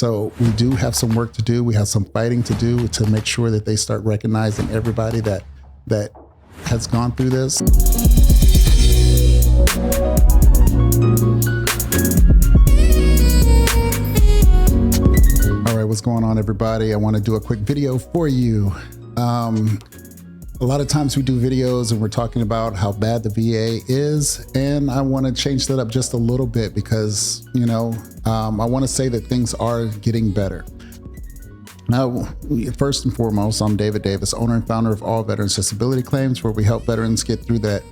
So we do have some work to do. We have some fighting to do to make sure that they start recognizing everybody that has gone through this. All right, what's going on, everybody? I want to do a quick video for you. A lot of times we do videos and we're talking about how bad the VA is, and I want to change that up just a little bit because, I want to say that things are getting better. Now, first and foremost, I'm David Davis, owner and founder of All Veterans Disability Claims, where we help veterans get through that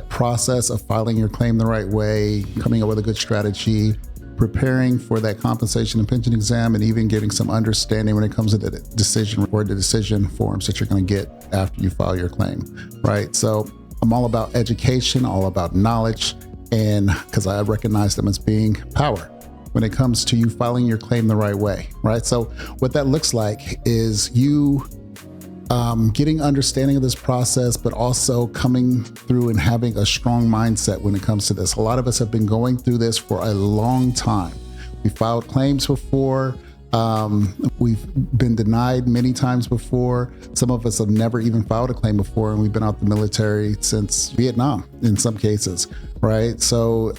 process of filing your claim the right way, coming up with a good strategy, preparing for that compensation and pension exam, and even getting some understanding when it comes to the decision or the decision forms that you're going to get after you file your claim, right? So I'm all about education, all about knowledge, and because I recognize them as being power when it comes to you filing your claim the right way, right? So what that looks like is you getting understanding of this process, but also coming through and having a strong mindset when it comes to this. A lot of us have been going through this for a long time. We filed claims before. We've been denied many times before. Some of us have never even filed a claim before, and we've been out the military since Vietnam in some cases, right? So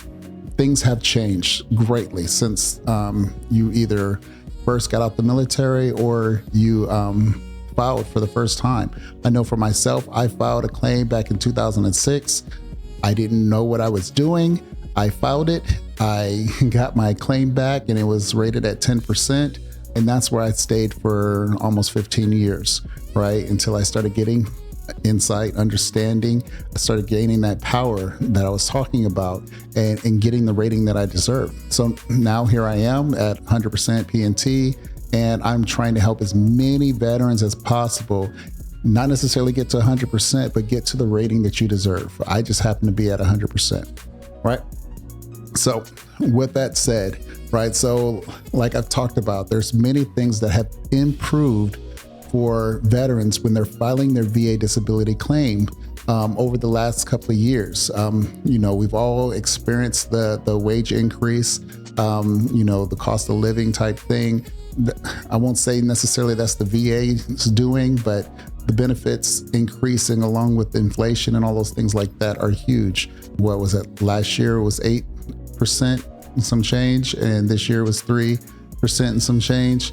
things have changed greatly since you either first got out the military or you filed for the first time. I know for myself, I filed a claim back in 2006. I didn't know what I was doing. I filed it. I got my claim back and it was rated at 10%. And that's where I stayed for almost 15 years, right? Until I started getting insight, understanding. I started gaining that power that I was talking about and getting the rating that I deserve. So now here I am at 100% PNT. And I'm trying to help as many veterans as possible, not necessarily get to 100%, but get to the rating that you deserve. I just happen to be at 100%, right? So with that said, right, so like I've talked about, there's many things that have improved for veterans when they're filing their VA disability claim over the last couple of years. We've all experienced the wage increase, the cost of living type thing. I won't say necessarily that's the VA's doing, but the benefits increasing along with inflation and all those things like that are huge. What was it? Last year it was 8% and some change, and this year was 3% and some change.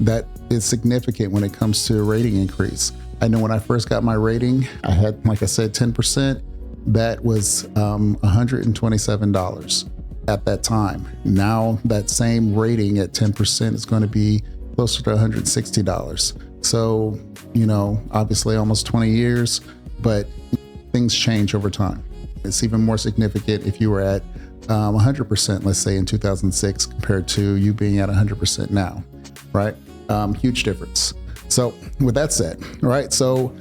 That is significant when it comes to a rating increase. I know when I first got my rating, I had, like I said, 10%. That was $127 at that time. Now that same rating at 10% is going to be closer to $160. So, obviously almost 20 years, but things change over time. It's even more significant if you were at 100%, let's say in 2006, compared to you being at 100% now, right? Huge difference. So with that said, right, so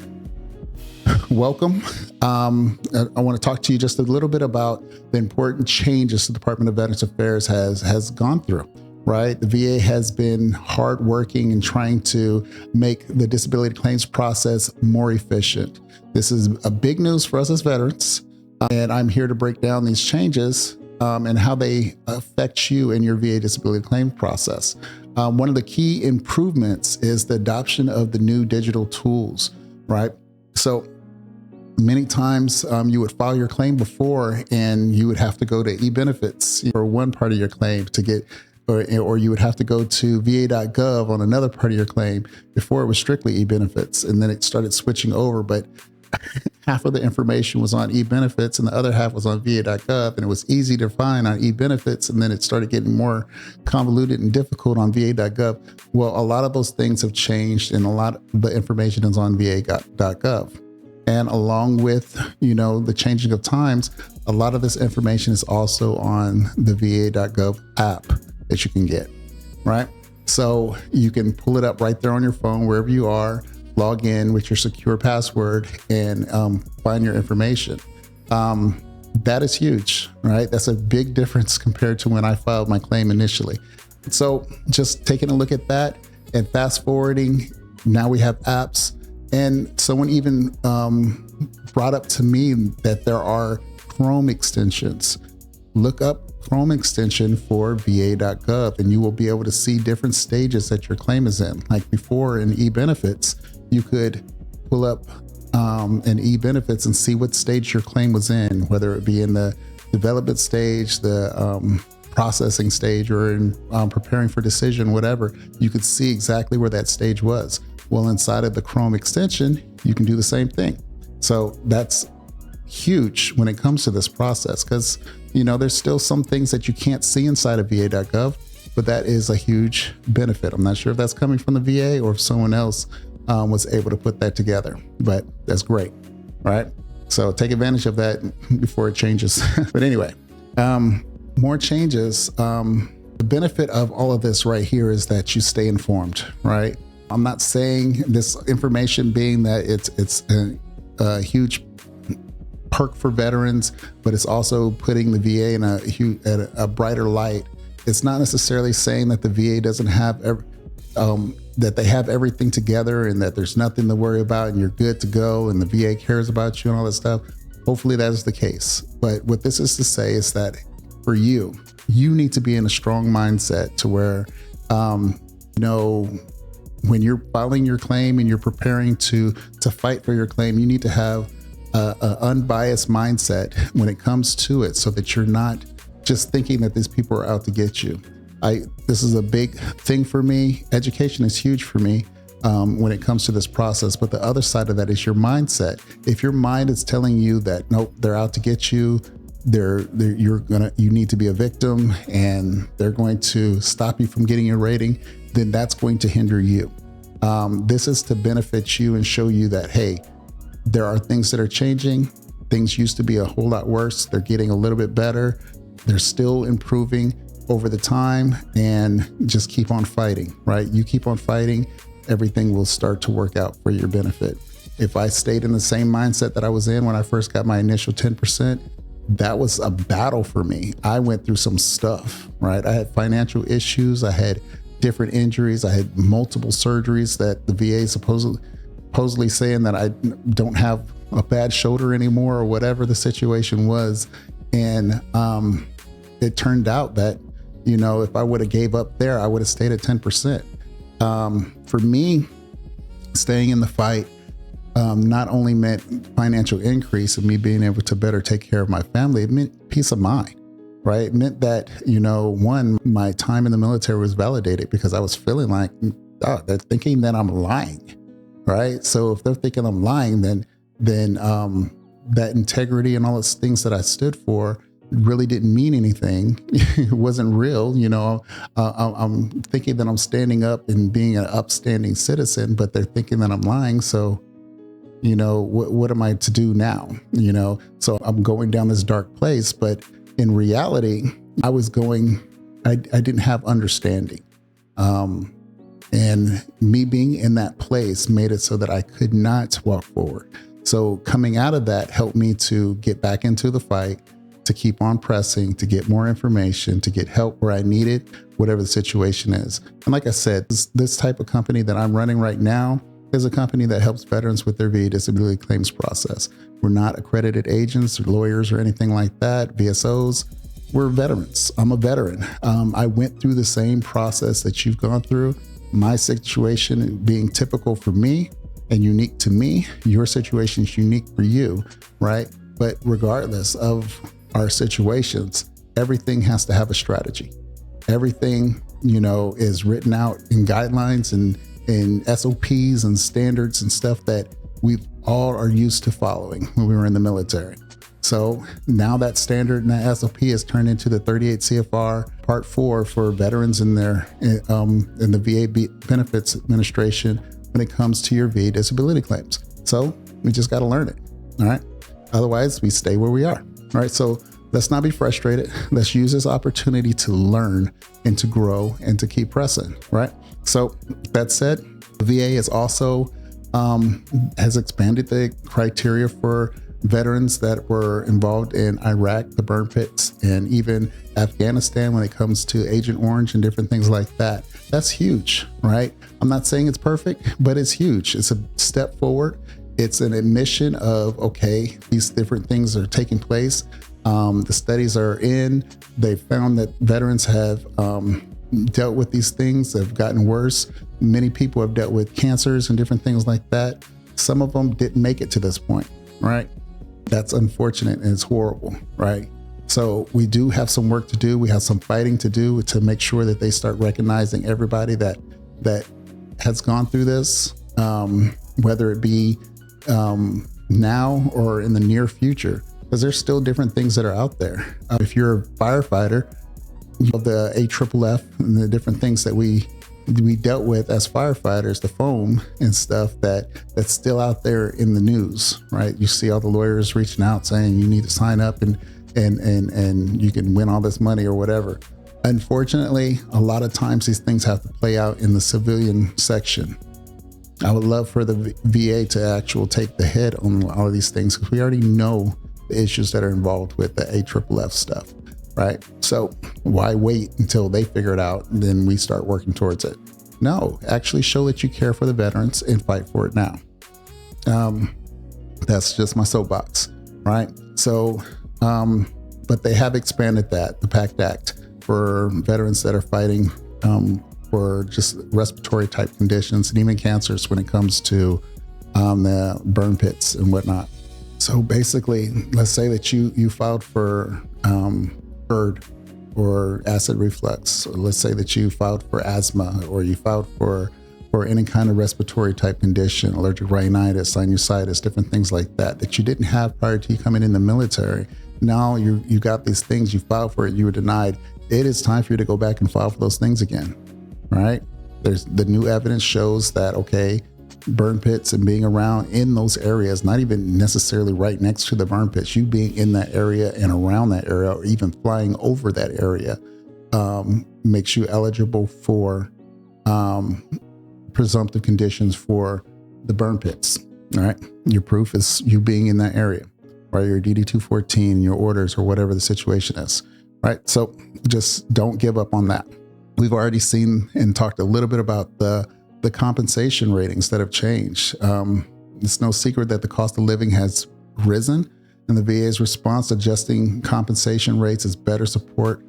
welcome. I want to talk to you just a little bit about the important changes the Department of Veterans Affairs has gone through, right? The VA has been hardworking in trying to make the disability claims process more efficient. This is a big news for us as veterans, and I'm here to break down these changes and how they affect you in your VA disability claim process. One of the key improvements is the adoption of the new digital tools, right? So many times you would file your claim before and you would have to go to eBenefits for one part of your claim to get, or you would have to go to va.gov on another part of your claim. Before it was strictly eBenefits, and then it started switching over, but half of the information was on eBenefits and the other half was on va.gov, and it was easy to find on eBenefits, and then it started getting more convoluted and difficult on va.gov. Well, a lot of those things have changed, and a lot of the information is on va.gov. And along with, the changing of times, a lot of this information is also on the va.gov app that you can get, right? So you can pull it up right there on your phone, wherever you are, log in with your secure password and find your information. That is huge, right? That's a big difference compared to when I filed my claim initially. So just taking a look at that and fast forwarding, now we have apps. And someone even brought up to me that there are Chrome extensions. Look up Chrome extension for va.gov, and you will be able to see different stages that your claim is in. Like before in eBenefits, you could pull up in eBenefits and see what stage your claim was in, whether it be in the development stage, the processing stage, or in preparing for decision, whatever. You could see exactly where that stage was. Well, inside of the Chrome extension, you can do the same thing. So that's huge when it comes to this process, because there's still some things that you can't see inside of va.gov, but that is a huge benefit. I'm not sure if that's coming from the VA or if someone else was able to put that together, but that's great, right? So take advantage of that before it changes. But anyway, more changes. The benefit of all of this right here is that you stay informed, right? I'm not saying this information being that it's a huge perk for veterans, but it's also putting the VA in a brighter light. It's not necessarily saying that the VA doesn't have that they have everything together and that there's nothing to worry about and you're good to go and the VA cares about you and all that stuff. Hopefully that is the case. But what this is to say is that for you need to be in a strong mindset to where, when you're filing your claim and you're preparing to fight for your claim, you need to have an unbiased mindset when it comes to it, so that you're not just thinking that these people are out to get you. This is a big thing for me. Education is huge for me when it comes to this process. But the other side of that is your mindset. If your mind is telling you that, nope, they're out to get you, you need to be a victim and they're going to stop you from getting your rating, then that's going to hinder you. This is to benefit you and show you that, hey, there are things that are changing. Things used to be a whole lot worse. They're getting a little bit better. They're still improving over the time, and just keep on fighting, right? You keep on fighting, everything will start to work out for your benefit. If I stayed in the same mindset that I was in when I first got my initial 10%, that was a battle for me. I went through some stuff, right? I had financial issues. I had different injuries. I had multiple surgeries that the VA supposedly saying that I don't have a bad shoulder anymore or whatever the situation was. And it turned out that, if I would have gave up there, I would have stayed at 10%. For me, staying in the fight not only meant financial increase and me being able to better take care of my family, it meant peace of mind, right? It meant that, one, my time in the military was validated, because I was feeling like, oh, they're thinking that I'm lying, right? So if they're thinking I'm lying, then that integrity and all those things that I stood for really didn't mean anything. It wasn't real. I'm thinking that I'm standing up and being an upstanding citizen, but they're thinking that I'm lying. So, what am I to do now? So I'm going down this dark place, but in reality, I didn't have understanding. And me being in that place made it so that I could not walk forward. So coming out of that helped me to get back into the fight, to keep on pressing, to get more information, to get help where I need it, whatever the situation is. And like I said, this type of company that I'm running right now is a company that helps veterans with their VA disability claims process. We're not accredited agents or lawyers or anything like that, VSOs. We're veterans. I'm a veteran. I went through the same process that you've gone through. My situation being typical for me and unique to me, your situation is unique for you, right? But regardless of our situations, everything has to have a strategy. Everything, is written out in guidelines and in SOPs and standards and stuff that we all are used to following when we were in the military. So now that standard and that SOP has turned into the 38 CFR Part 4 for veterans in the VA Benefits Administration when it comes to your VA disability claims. So we just got to learn it. All right. Otherwise, we stay where we are. All right. So let's not be frustrated. Let's use this opportunity to learn and to grow and to keep pressing. Right. So that said, the VA is also has expanded the criteria for veterans that were involved in Iraq, the burn pits, and even Afghanistan when it comes to Agent Orange and different things like that. That's huge, right? I'm not saying it's perfect, but it's huge. It's a step forward. It's an admission of, okay, these different things are taking place. The studies are in. They found that veterans have dealt with these things that have gotten worse. Many people have dealt with cancers and different things like that. Some of them didn't make it to this point, right? That's unfortunate and it's horrible, right? So we do have some work to do. We have some fighting to do to make sure that they start recognizing everybody that has gone through this, whether it be now or in the near future, because there's still different things that are out there. If you're a firefighter, you know, the AFFF and the different things that we dealt with as firefighters, the foam and stuff that's still out there in the news, right? You see all the lawyers reaching out saying you need to sign up and you can win all this money or whatever. Unfortunately, a lot of times these things have to play out in the civilian section. I would love for the VA to actually take the head on all of these things, because we already know the issues that are involved with the AFFF stuff, right? So why wait until they figure it out and then we start working towards it? No, actually show that you care for the veterans and fight for it now. That's just my soapbox, right? So, but they have expanded that, the PACT Act, for veterans that are fighting for just respiratory type conditions and even cancers when it comes to the burn pits and whatnot. So basically, let's say that you filed for GERD or acid reflux, or let's say that you filed for asthma, or you filed for any kind of respiratory type condition, allergic rhinitis, sinusitis, different things like that you didn't have prior to you coming in the military. Now you got these things, you filed for it, you were denied. It is time for you to go back and file for those things again, right? There's the new evidence shows that, okay, burn pits and being around in those areas, not even necessarily right next to the burn pits, you being in that area and around that area, or even flying over that area, makes you eligible for presumptive conditions for the burn pits. All right. Your proof is you being in that area, or your DD-214, your orders, or whatever the situation is. Right. So just don't give up on that. We've already seen and talked a little bit about the compensation ratings that have changed. It's no secret that the cost of living has risen, and the VA's response adjusting compensation rates is better support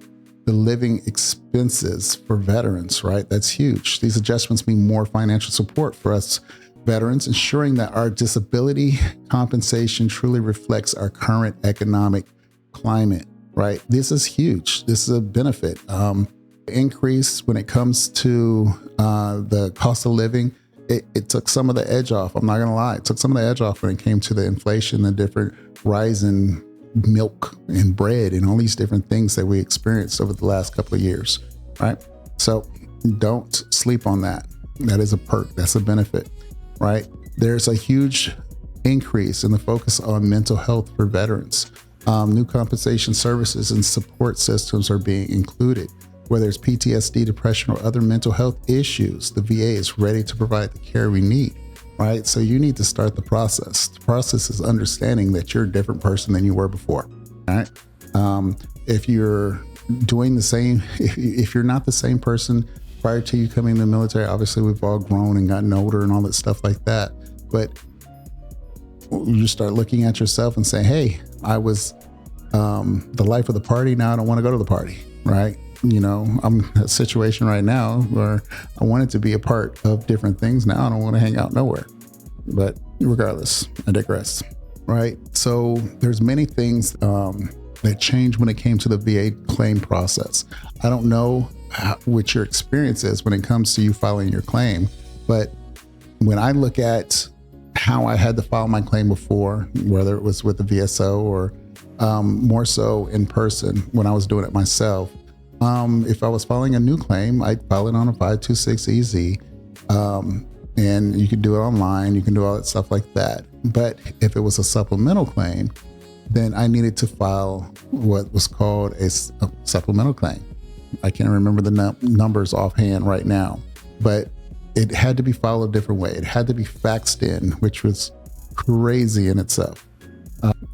the living expenses for veterans, right? That's huge. These adjustments mean more financial support for us veterans, ensuring that our disability compensation truly reflects our current economic climate, right? This is huge. This is a benefit. Increase when it comes to the cost of living, it took some of the edge off. I'm not gonna lie, it took some of the edge off when it came to the inflation, the different rise in milk and bread and all these different things that we experienced over the last couple of years, right? So don't sleep on that. That is a perk, that's a benefit, right? There's a huge increase in the focus on mental health for veterans. New compensation services and support systems are being included. Whether it's PTSD, depression, or other mental health issues, the VA is ready to provide the care we need, right? So you need to start the process. The process is understanding that you're a different person than you were before, all right? If you're doing the same, if you're not the same person prior to you coming in the military, obviously we've all grown and gotten older and all that stuff like that. But you start looking at yourself and saying, hey, I was the life of the party. Now I don't want to go to the party, right? You know, I'm in a situation right now where I wanted to be a part of different things. Now I don't want to hang out nowhere. But regardless, I digress, right? So there's many things that changed when it came to the VA claim process. I don't know what your experience is when it comes to you filing your claim, but when I look at how I had to file my claim before, whether it was with the VSO or more so in person when I was doing it myself, if I was filing a new claim, I'd file it on a 526EZ, and you can do it online. You can do all that stuff like that. But if it was a supplemental claim, then I needed to file what was called a supplemental claim. I can't remember the numbers offhand right now, but it had to be filed a different way. It had to be faxed in, which was crazy in itself.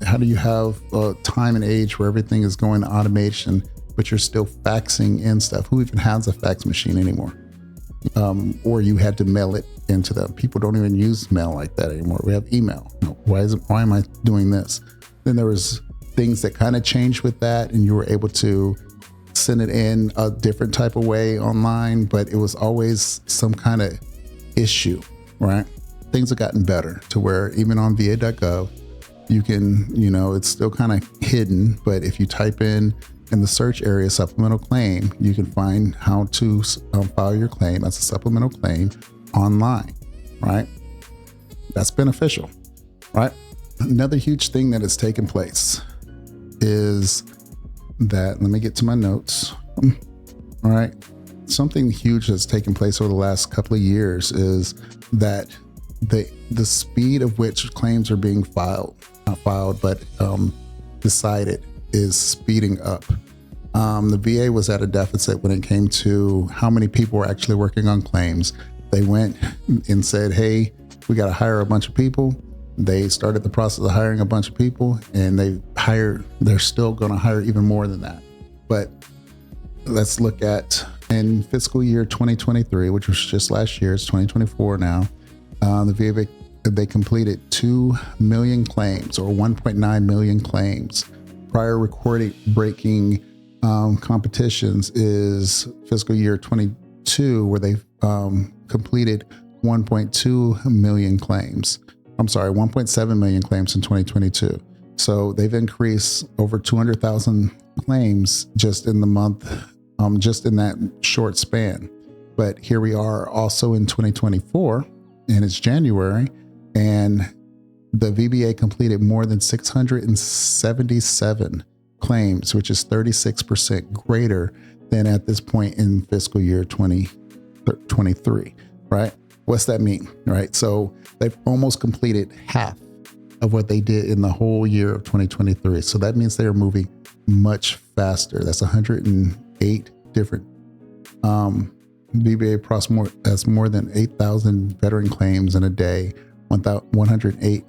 How do you have a time and age where everything is going to automation, but you're still faxing in stuff? Who even has a fax machine anymore? Or you had to mail it into them. People don't even use mail like that anymore. We have email. Why am I doing this? Then there was things that kind of changed with that, and you were able to send it in a different type of way online, but it was always some kind of issue, right? Things have gotten better to where even on va.gov, you can, it's still kind of hidden, but if you type in the search area supplemental claim, you can find how to file your claim as a supplemental claim online, right? That's beneficial, right? Another huge thing that has taken place is that, let me get to my notes. All right. Something huge that's taken place over the last couple of years is that the speed of which claims are being not filed, but decided is speeding up. The VA was at a deficit when it came to how many people were actually working on claims. They went and said, hey, we got to hire a bunch of people. They started the process of hiring a bunch of people, and they're still going to hire even more than that. But let's look at in fiscal year 2023, which was just last year, it's 2024 now, the VA, they completed 2 million claims, or 1.9 million claims. Prior breaking competitions is fiscal year 22, where they completed 1.2 million claims. 1.7 million claims in 2022. So they've increased over 200,000 claims just in the month, just in that short span. But here we are also in 2024, and it's January, and the VBA completed more than 677 claims, which is 36% greater than at this point in fiscal year 2023, right? What's that mean, right? So they've almost completed half of what they did in the whole year of 2023. So that means they are moving much faster. That's 108 different VBA has more than 8,000 veteran claims in a day, 108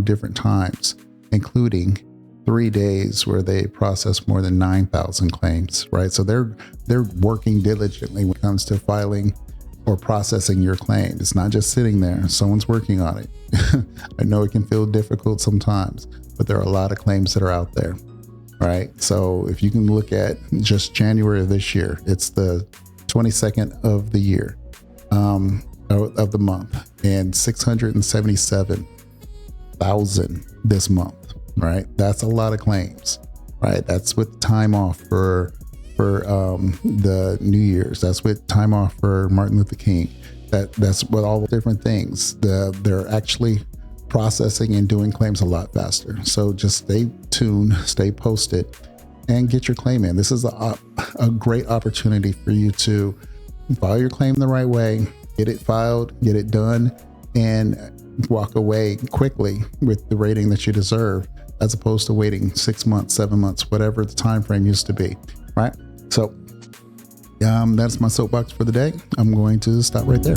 different times, including 3 days where they process more than 9,000 claims, right? So they're working diligently when it comes to filing or processing your claim. It's not just sitting there. Someone's working on it. I know it can feel difficult sometimes, but there are a lot of claims that are out there, right? So if you can look at just January of this year, it's the 22nd of the year, of the month, and 677,000 this month, right? That's a lot of claims, right? That's with time off for the New Year's. That's with time off for Martin Luther King. That's with all the different things. They're actually processing and doing claims a lot faster. So just stay tuned, stay posted, and get your claim in. This is a great opportunity for you to file your claim the right way, get it filed, get it done, and walk away quickly with the rating that you deserve, as opposed to waiting 6 months, 7 months, whatever the time frame used to be, right? So that's my soapbox for the day. I'm going to stop right there.